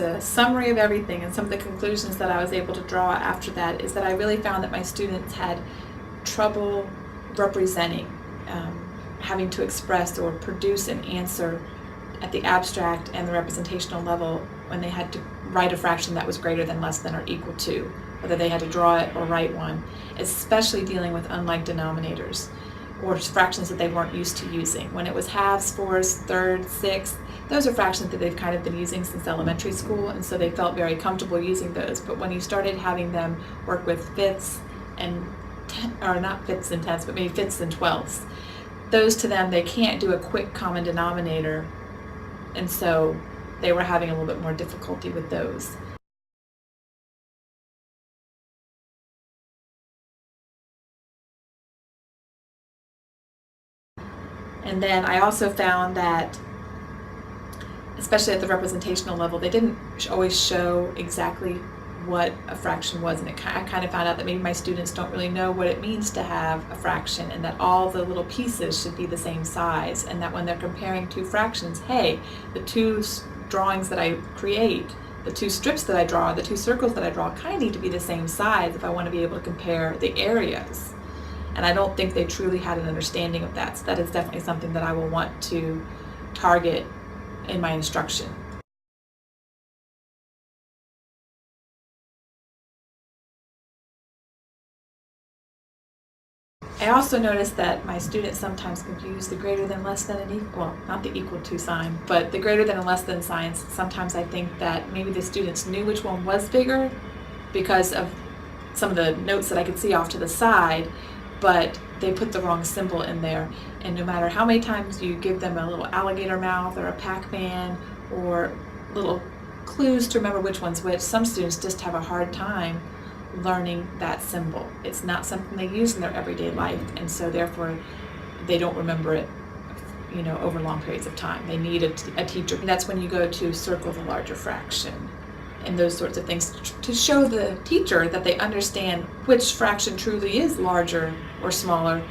a summary of everything, and some of the conclusions that I was able to draw after that is that I really found that my students had trouble representing, having to express or produce an answer at the abstract and the representational level when they had to write a fraction that was greater than, less than, or equal to, whether they had to draw it or write one, especially dealing with unlike denominators or fractions that they weren't used to using. When it was halves, fours, thirds, sixths, those are fractions that they've kind of been using since elementary school, and so they felt very comfortable using those. But when you started having them work with fifths and, or not fifths and tenths, but maybe fifths and twelfths, those to them, they can't do a quick common denominator, and so they were having a little bit more difficulty with those. And then I also found that, especially at the representational level, they didn't always show exactly what a fraction was, and I kind of found out that maybe my students don't really know what it means to have a fraction, and that all the little pieces should be the same size, and that when they're comparing two fractions, hey, the two drawings that I create, the two strips that I draw, the two circles that I draw kind of need to be the same size if I want to be able to compare the areas. And I don't think they truly had an understanding of that, so that is definitely something that I will want to target in my instruction. I also noticed that my students sometimes confuse the greater than, less than, and equal, well, not the equal to sign, but the greater than and less than signs. Sometimes I think that maybe the students knew which one was bigger because of some of the notes that I could see off to the side, but they put the wrong symbol in there. And no matter how many times you give them a little alligator mouth or a Pac-Man or little clues to remember which one's which, some students just have a hard time learning that symbol. It's not something they use in their everyday life, and so therefore they don't remember it, over long periods of time. They need a teacher. And that's when you go to circle the larger fraction and those sorts of things to show the teacher that they understand which fraction truly is larger or smaller.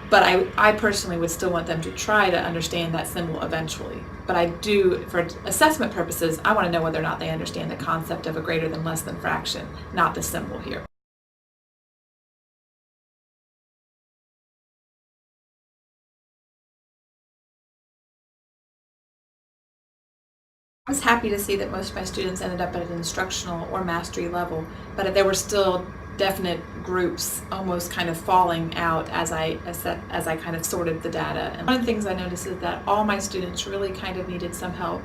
But I personally would still want them to try to understand that symbol eventually. But I do, for assessment purposes, I want to know whether or not they understand the concept of a greater than, less than fraction, not the symbol here. I was happy to see that most of my students ended up at an instructional or mastery level, but there were still definite groups almost kind of falling out as I kind of sorted the data. And one of the things I noticed is that all my students really kind of needed some help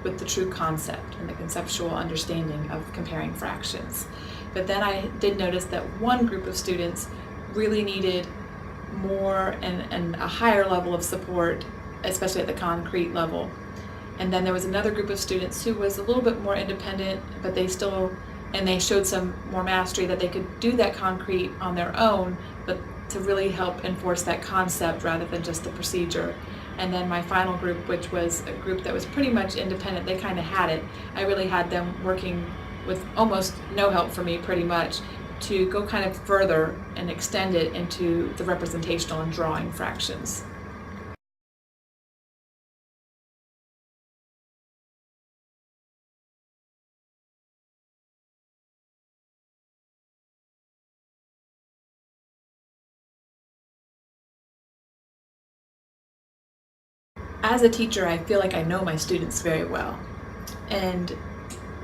with the true concept and the conceptual understanding of comparing fractions. But then I did notice that one group of students really needed more and a higher level of support, especially at the concrete level. And then there was another group of students who was a little bit more independent, but they showed some more mastery that they could do that concrete on their own, but to really help enforce that concept rather than just the procedure. And then my final group, which was a group that was pretty much independent, they kind of had it. I really had them working with almost no help from me pretty much to go kind of further and extend it into the representational and drawing fractions. As a teacher, I feel like I know my students very well, and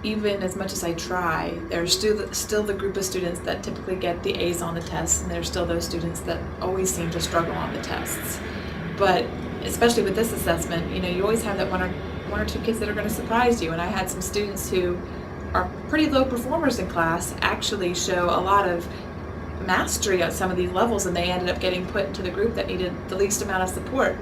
even as much as I try, there's still the group of students that typically get the A's on the tests, and there's still those students that always seem to struggle on the tests. But especially with this assessment, you always have that one or two kids that are going to surprise you, and I had some students who are pretty low performers in class actually show a lot of mastery at some of these levels, and they ended up getting put into the group that needed the least amount of support.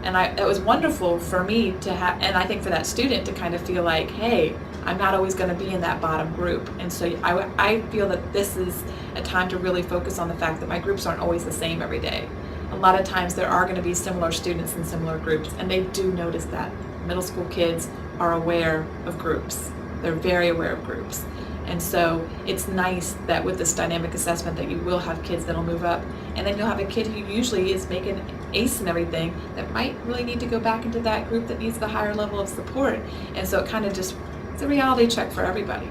And it was wonderful for me to have, and I think for that student to kind of feel like, hey, I'm not always going to be in that bottom group. And so I feel that this is a time to really focus on the fact that my groups aren't always the same every day. A lot of times there are going to be similar students in similar groups, and they do notice that. Middle school kids are aware of groups. They're very aware of groups. And so it's nice that with this dynamic assessment that you will have kids that'll move up, and then you'll have a kid who usually is making ace and everything that might really need to go back into that group that needs the higher level of support. And so it kind of just It's a reality check for everybody.